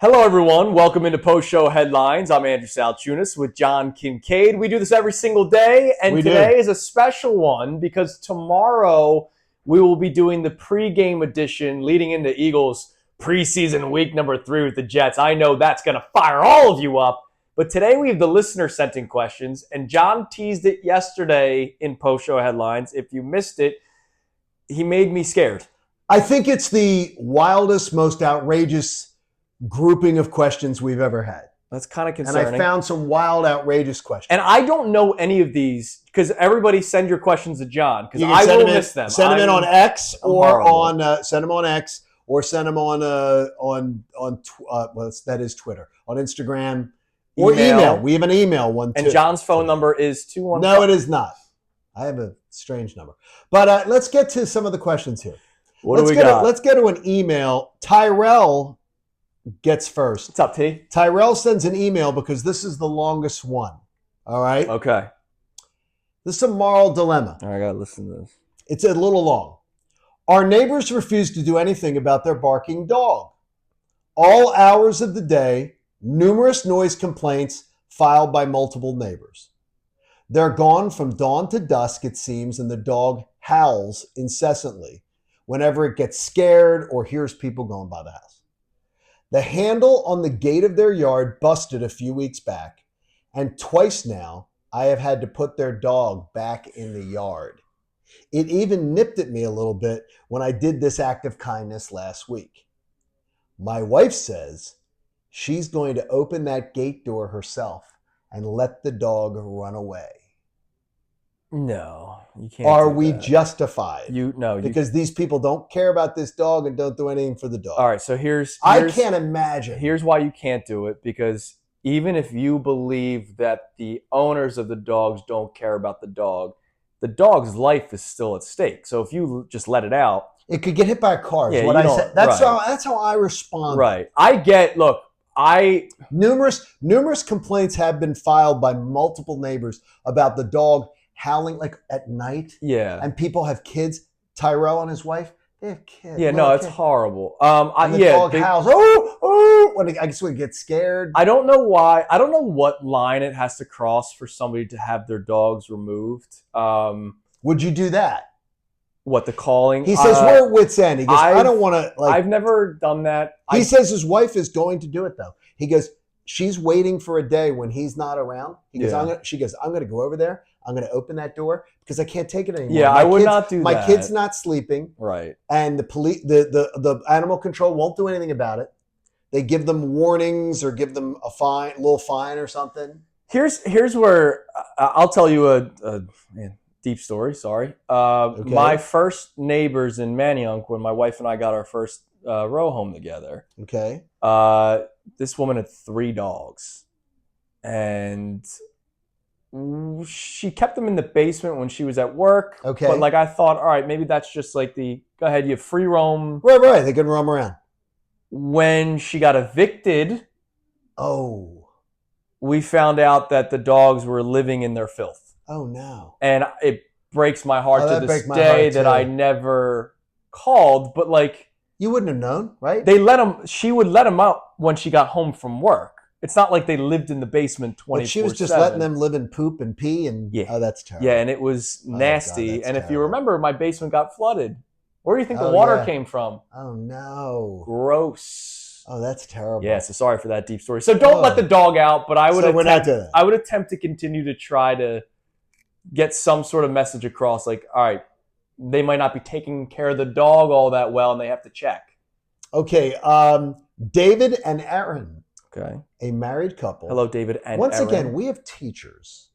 Hello, everyone. Welcome into Post-Show Headlines. I'm Andrew Salciunas with John Kincade. We do this every single day, and today is a special one because tomorrow we will be doing the pregame edition leading into Eagles preseason week number 3 with the Jets. I know that's going to fire all of you up, but today we have the listener sent in questions, and John teased it yesterday in Post-Show Headlines. If you missed it, he made me scared. I think it's the wildest, most outrageous grouping of questions we've ever had. That's kind of concerning. And I found some wild, outrageous questions. And I don't know any of these because everybody send your questions to John because I will miss them. Send them in on X or on send them on X or send them on that is Twitter, on Instagram or email. We have an email one too. And John's phone number is 215. No, it is not. I have a strange number. But let's get to some of the questions here. What do we got? Let's get to an email. Tyrell gets first. What's up, T? Tyrell sends an email because this is the longest one. All right? Okay. This is a moral dilemma. All right, I got to listen to this. It's a little long. Our neighbors refuse to do anything about their barking dog. All hours of the day, numerous noise complaints filed by multiple neighbors. They're gone from dawn to dusk, it seems, and the dog howls incessantly whenever it gets scared or hears people going by the house. The handle on the gate of their yard busted a few weeks back, and twice now I have had to put their dog back in the yard. It even nipped at me a little bit when I did this act of kindness last week. My wife says she's going to open that gate door herself and let the dog run away. No, you can't. Are we justified? Because these people don't care about this dog and don't do anything for the dog. All right, so here's I can't imagine. Here's why you can't do it, because even if you believe that the owners of the dogs don't care about the dog's life is still at stake. So if you just let it out, it could get hit by a car. Yeah, what I said. That's how I respond. Right. Numerous complaints have been filed by multiple neighbors about the dog howling like at night. Yeah. And people have kids. Tyrell and his wife, they have kids. Yeah, no, it's horrible. And the dog howls. Oh, when I guess we get scared. I don't know why. I don't know what line it has to cross for somebody to have their dogs removed. Would you do that? What, the calling? He says we're at wit's end. He goes, I don't want to. I've never done that. He says his wife is going to do it though. He goes, she's waiting for a day when he's not around. He goes, she goes, I'm going to go over there. I'm going to open that door because I can't take it anymore. Yeah, I would not do that. My kid's not sleeping. Right. And the animal control won't do anything about it. They give them warnings or give them a little fine or something. Here's where I'll tell you a deep story. Sorry. Okay. My first neighbors in Manayunk, when my wife and I got our first row home together. Okay. This woman had 3 dogs, and she kept them in the basement when she was at work. Okay. But I thought, all right, maybe that's just go ahead, you have free roam. Right. They can roam around. When she got evicted, we found out that the dogs were living in their filth. Oh, no. And it breaks my heart to this day that I never called. But you wouldn't have known, right? She would let them out when she got home from work. It's not like they lived in the basement 24/7. But she was just letting them live in poop and pee and oh, that's terrible. Yeah, and it was nasty. And if you remember, my basement got flooded. Where do you think the water came from? Oh, no. Gross. Oh, that's terrible. Yeah, so sorry for that deep story. So don't let the dog out, but I would attempt to continue to try to get some sort of message across. All right, they might not be taking care of the dog all that well, and they have to check. Okay, David and Aaron. Okay. A married couple. Hello, David and Once Aaron. Again, we have teachers.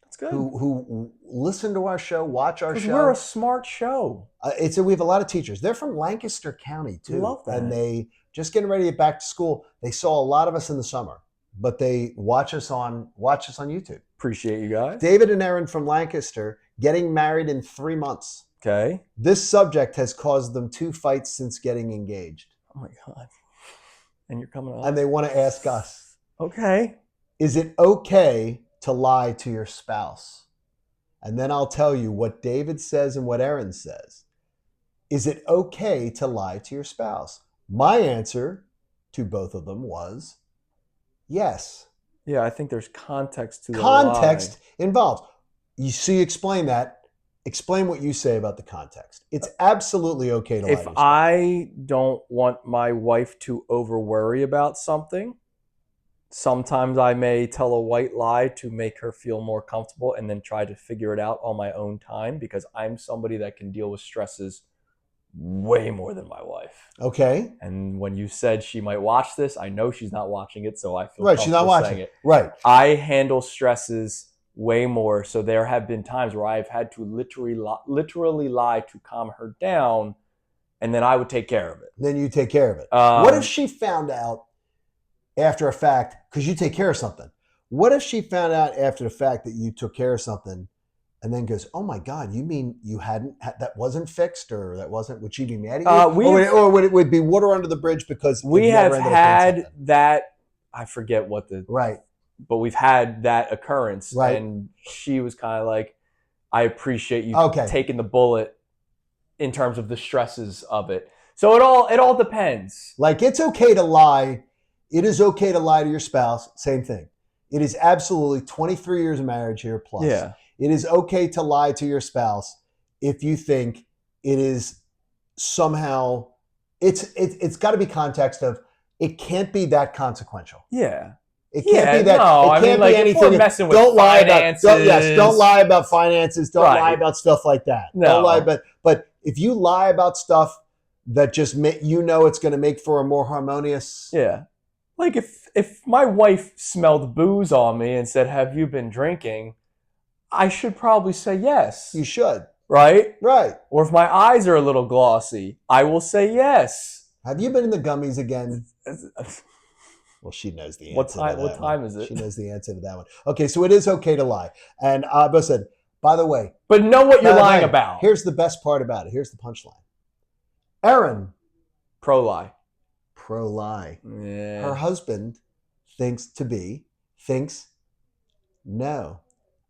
That's good. Who listen to our show, watch our show. We're a smart show. We have a lot of teachers. They're from Lancaster County too. Love that. And they just getting ready to get back to school. They saw a lot of us in the summer, but they watch us on YouTube. Appreciate you guys. David and Aaron from Lancaster getting married in 3 months. Okay. This subject has caused them 2 fights since getting engaged. Oh my God. And you're coming up. And they want to ask us. Okay. Is it okay to lie to your spouse? And then I'll tell you what David says and what Aaron says. Is it okay to lie to your spouse? My answer to both of them was yes. Yeah, I think there's context to the Context lie. involved. You see, explain that. Explain what you say about the context. It's absolutely okay to lie to If your spouse. I don't want my wife to over worry about something, sometimes I may tell a white lie to make her feel more comfortable and then try to figure it out on my own time because I'm somebody that can deal with stresses way more than my wife. Okay. And when you said she might watch this, I know she's not watching it, so I feel Right, she's not comfortable watching saying it. it. Right. I handle stresses way more, so there have been times where I've had to literally lie to calm her down, and then I would take care of it. Then you take care of it. What if she found out after a fact, because you take care of something? What if she found out after the fact that you took care of something and then goes, oh my God, you mean you that wasn't fixed, or that wasn't, would she be mad at you? Or would it be water under the bridge because we have had that, I forget what the, right. But we've had that occurrence. Right. And she was kind of like, I appreciate you taking the bullet in terms of the stresses of it. So it all depends. Like, it's okay to lie. It is okay to lie to your spouse. Same thing. It is absolutely 23 years of marriage here plus. Yeah. It is okay to lie to your spouse if you think it is somehow, it's got to be context of, it can't be that consequential. Yeah. It can't be that. No, it can't be anything. If we're messing with don't lie finances. don't lie about finances. Don't lie about stuff like that. No. Don't lie about. But if you lie about stuff that just it's going to make for a more harmonious. Yeah. Like if my wife smelled booze on me and said, "Have you been drinking?" I should probably say yes. You should. Right? Right. Or if my eyes are a little glossy, I will say yes. Have you been in the gummies again? Well, she knows the answer. What time is it? She knows the answer to that one. Okay, so it is okay to lie. And Abba said, by the way. But know what you're lying about. Here's the best part about it. Here's the punchline. Erin. Pro-lie. Pro-lie. Yeah. Her husband thinks no,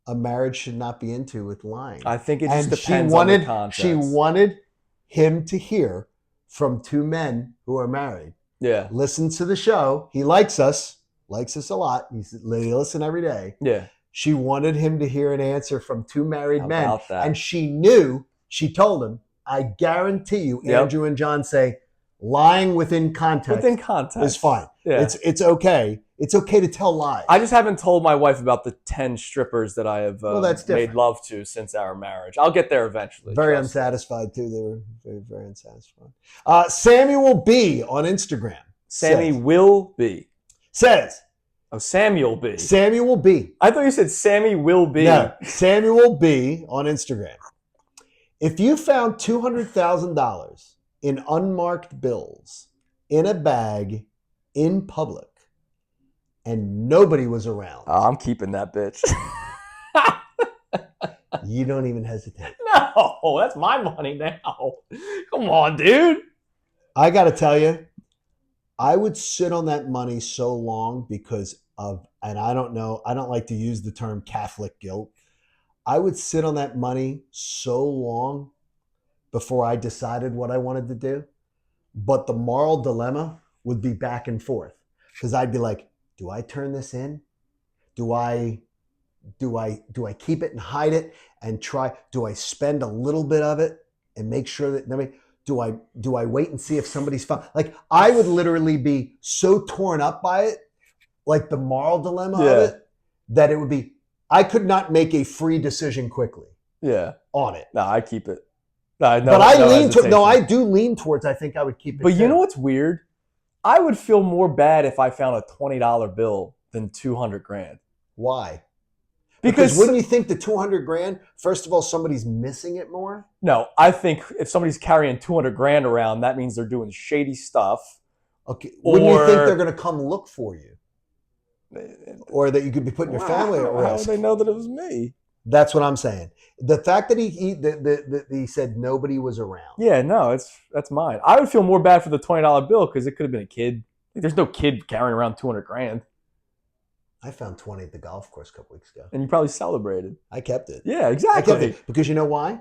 a marriage should not be into with lying. I think it just depends on the context. She wanted him to hear from two men who are married. Yeah. Listen to the show. He likes us a lot. They listen every day. Yeah. She wanted him to hear an answer from two married men. That? And she told him, I guarantee you, Andrew and John say, lying within context is fine. Yeah. It's okay. It's okay to tell lies. I just haven't told my wife about the 10 strippers that I have made love to since our marriage. I'll get there eventually. Very unsatisfied, too. They were very, very unsatisfied. Samuel B. on Instagram. Samuel B. Says. Oh, Samuel B. Samuel B. I thought you said Sammy will be. No, Samuel B. on Instagram. If you found $200,000 in unmarked bills in a bag in public and nobody was around. Oh, I'm keeping that bitch. You don't even hesitate. No, that's my money now. Come on, dude. I got to tell you, I would sit on that money so long because of, and I don't like to use the term Catholic guilt. I would sit on that money so long before I decided what I wanted to do. But the moral dilemma would be back and forth because I'd be like, do I turn this in? Do I keep it and hide it and try? Do I spend a little bit of it and make sure that do I wait and see if somebody's found? Like, I would literally be so torn up by it, like the moral dilemma of it, that it would be, I could not make a free decision quickly. Yeah. On it. No, I keep it. I do lean towards, I think I would keep it. But you know what's weird? I would feel more bad if I found a $20 bill than $200,000. Why? Because wouldn't you think the $200,000, first of all, somebody's missing it more? No, I think if somebody's carrying $200,000 around, that means they're doing shady stuff. Okay. Wouldn't you think they're going to come look for you? Or that you could be putting your family at risk? How would they know that it was me? That's what I'm saying. The fact that he said nobody was around. Yeah, no, that's mine. I would feel more bad for the $20 bill because it could have been a kid. There's no kid carrying around $200,000. I found 20 at the golf course a couple weeks ago. And you probably celebrated. I kept it. Yeah, exactly. I kept it because you know why?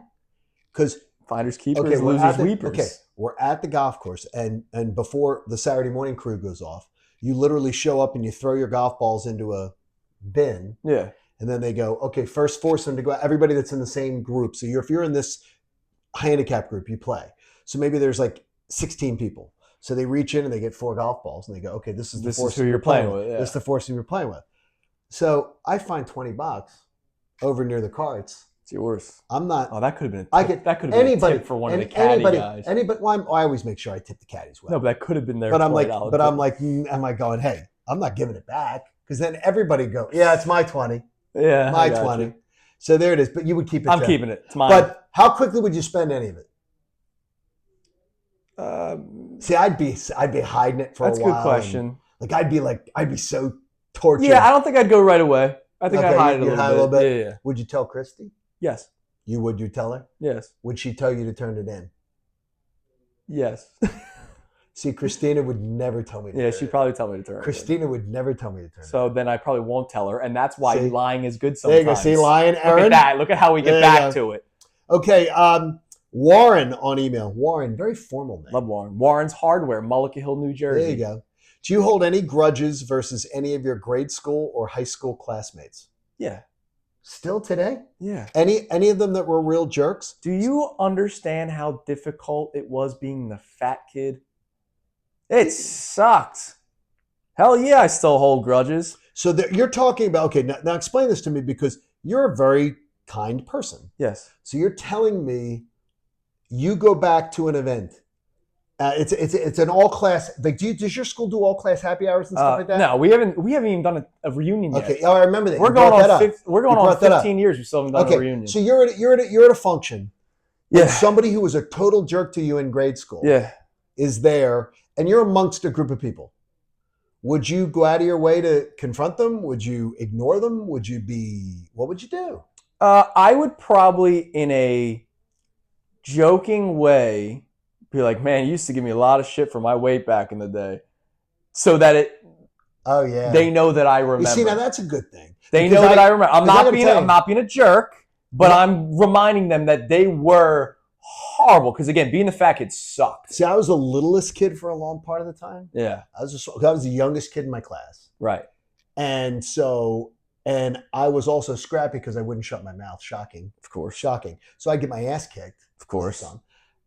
Because Finders keepers, Okay, losers weepers. Okay, we're at the golf course, and before the Saturday morning crew goes off, you literally show up and you throw your golf balls into a bin. Yeah. And then they go, okay, first force them to go. Everybody that's in the same group. So if you're in this handicap group, you play. So maybe there's like 16 people. So they reach in and they get 4 golf balls and they go, okay, this is who you're playing with. Yeah. This is the foursome you're playing with. So I find $20 over near the carts. It's yours. I'm not. Oh, that could have been. That could have been a tip for one of the caddy guys. Well, I always make sure I tip the caddies well. No, but that could have been their. But I'm like, am I going? Hey, I'm not giving it back because then everybody go, yeah, it's my 20. Yeah, my 20. You. So there it is. But you would keep it. I'm keeping it. It's mine. But how quickly would you spend any of it? See, I'd be hiding it for a while. That's a good question. I'd be so tortured. Yeah, I don't think I'd go right away. I think I'd hide it a little bit. Yeah. Would you tell Christy? Yes. Would you tell her? Yes. Would she tell you to turn it in? Yes. See, Christina would never tell me to turn it in. She'd probably tell me to turn it in. Christina would never tell me to turn it in. So then I probably won't tell her, and that's why lying is good sometimes. There you go. See, lying, Aaron? Look at that. Look at how we get back to it. Okay, Warren on email. Warren, very formal name. Love Warren. Warren's Hardware, Mullica Hill, New Jersey. There you go. Do you hold any grudges versus any of your grade school or high school classmates? Yeah. Still today? Yeah. Any of them that were real jerks? Do you understand how difficult it was being the fat kid? It sucked. Hell yeah, I still hold grudges. So you're talking about, okay, now explain this to me because you're a very kind person. Yes. So you're telling me you go back to an event. It's an all class. Like, does your school do all class happy hours and stuff like that? No, we haven't even done a reunion yet. Okay, I remember that. We're going on 15 years. We still haven't done a reunion. So you're at a function. Yeah. And somebody who was a total jerk to you in grade school. Yeah. Is there, and you're amongst a group of people. Would you go out of your way to confront them? Would you ignore them? What would you do? I would probably, in a joking way, be like, man, you used to give me a lot of shit for my weight back in the day. So that they know that I remember. You see, now that's a good thing. They know that I remember. I'm not being a jerk, but I'm reminding them that they were horrible. Because again, being the fat kid sucked. See, I was the littlest kid for a long part of the time. Yeah. I was the youngest kid in my class. Right. And I was also scrappy because I wouldn't shut my mouth. Shocking. Of course. Shocking. So I'd get my ass kicked. Of course.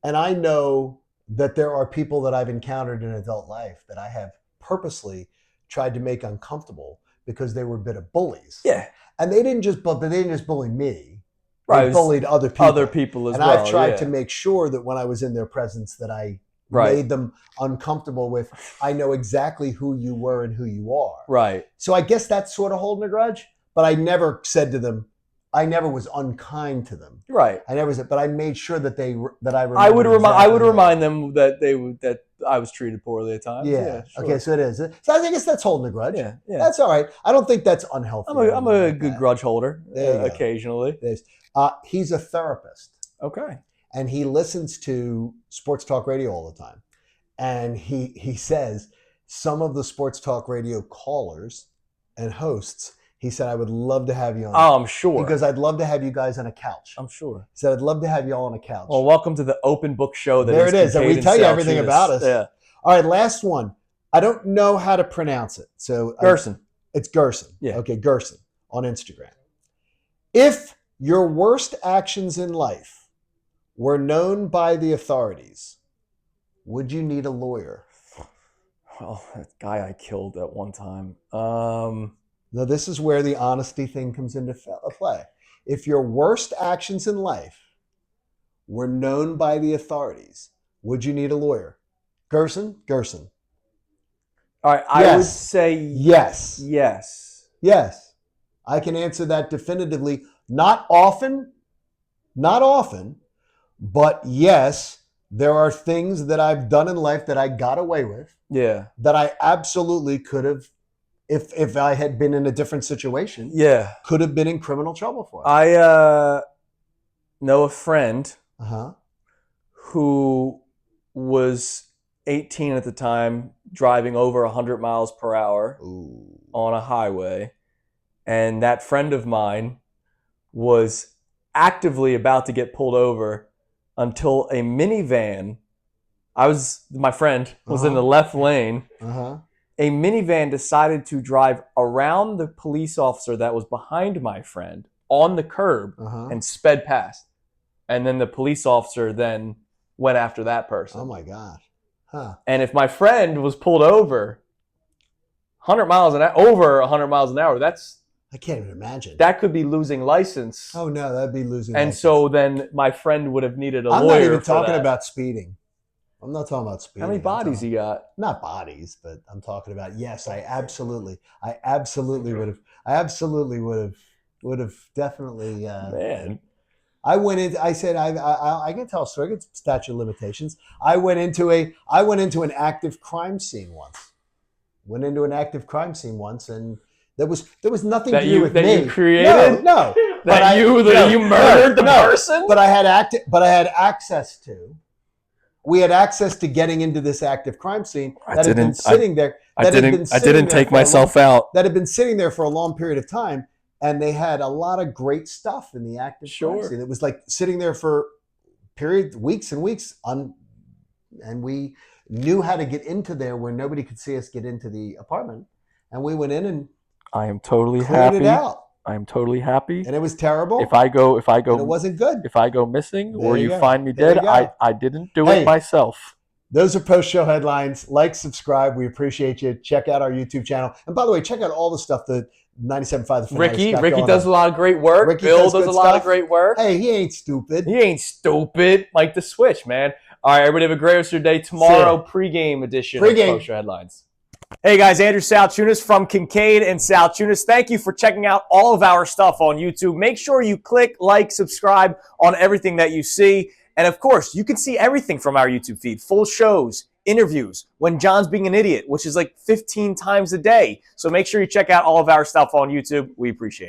And I know that there are people that I've encountered in adult life that I have purposely tried to make uncomfortable because they were a bit of bullies. Yeah. And they didn't just bully me. Right. They bullied other people. Other people as well. And I've tried to make sure that when I was in their presence that I made them uncomfortable with, I know exactly who you were and who you are. Right. So I guess that's sort of holding a grudge. But I never said to them, I never was unkind to them. Right. I never said, but I made sure that I remember. I would remind them that I was treated poorly at times. Yeah. Sure. Okay. So it is. So I guess that's holding a grudge. Yeah. That's all right. I don't think that's unhealthy. I'm a good grudge holder. Occasionally. He's a therapist. Okay. And he listens to sports talk radio all the time. And he says some of the sports talk radio callers and hosts, he said, I would love to have you on. Oh, I'm sure. Because I'd love to have you guys on a couch. I'm sure. He said, I'd love to have you all on a couch. Well, welcome to the open book show. There it is. And we tell you everything about us. Yeah. All right, last one. I don't know how to pronounce it. So Gerson. It's Gerson. Yeah. Okay, Gerson on Instagram. If your worst actions in life were known by the authorities, would you need a lawyer? Oh, that guy I killed at one time. Now, this is where the honesty thing comes into play. If your worst actions in life were known by the authorities, would you need a lawyer? Gerson? All right, I would say yes. Yes. I can answer that definitively. Not often, but yes, there are things that I've done in life that I got away with. Yeah. That I absolutely could have, if I had been in a different situation, could have been in criminal trouble for. I know a friend Uh-huh. who was 18 at the time, driving over 100 miles per hour on a highway. And that friend of mine was actively about to get pulled over until a minivan. My friend was in the left lane. A minivan decided to drive around the police officer that was behind my friend on the curb and sped past. And then the police officer then went after that person. Oh my God. Huh. And if my friend was pulled over 100 miles an hour, over 100 miles an hour, I can't even imagine. That could be losing license. Oh no, that'd be losing and license. So then my friend would have needed a lawyer. I'm not even for talking that. about speeding. I'm not talking about speeding. How many bodies you got? Not bodies, but I'm talking about, yes, I absolutely would have. I absolutely would have definitely. Man. I said, I can tell a story. It's statute of limitations. I went into an active crime scene once. And there was nothing to do with me. That you created? No. You murdered the person? But I had access to. We had access to getting into this active crime scene that had been sitting there. I didn't take myself out. That had been sitting there for a long period of time, and they had a lot of great stuff in the active crime scene. It was like sitting there for weeks and weeks, and we knew how to get into there where nobody could see us get into the apartment, and we went in and I am totally cleared happy. it out. I am totally happy. And it was terrible. If I go, and it wasn't good. If I go missing There or you you go. find me There dead, you go. I didn't do it myself. Those are post-show headlines. Like, subscribe. We appreciate you. Check out our YouTube channel. And by the way, check out all the stuff that 97.5 The Fanatic's Ricky does a lot of great work. Ricky Bill does a lot of great work. Hey, he ain't stupid. He ain't stupid. Like the switch, man. All right, everybody have a great rest of your day. Tomorrow, pregame edition of post-show headlines. Hey guys, Andrew Salciunas from Kincade and Salciunas. Thank you for checking out all of our stuff on YouTube. Make sure you click, like, subscribe on everything that you see. And of course, you can see everything from our YouTube feed. Full shows, interviews, when John's being an idiot, which is like 15 times a day. So make sure you check out all of our stuff on YouTube. We appreciate it.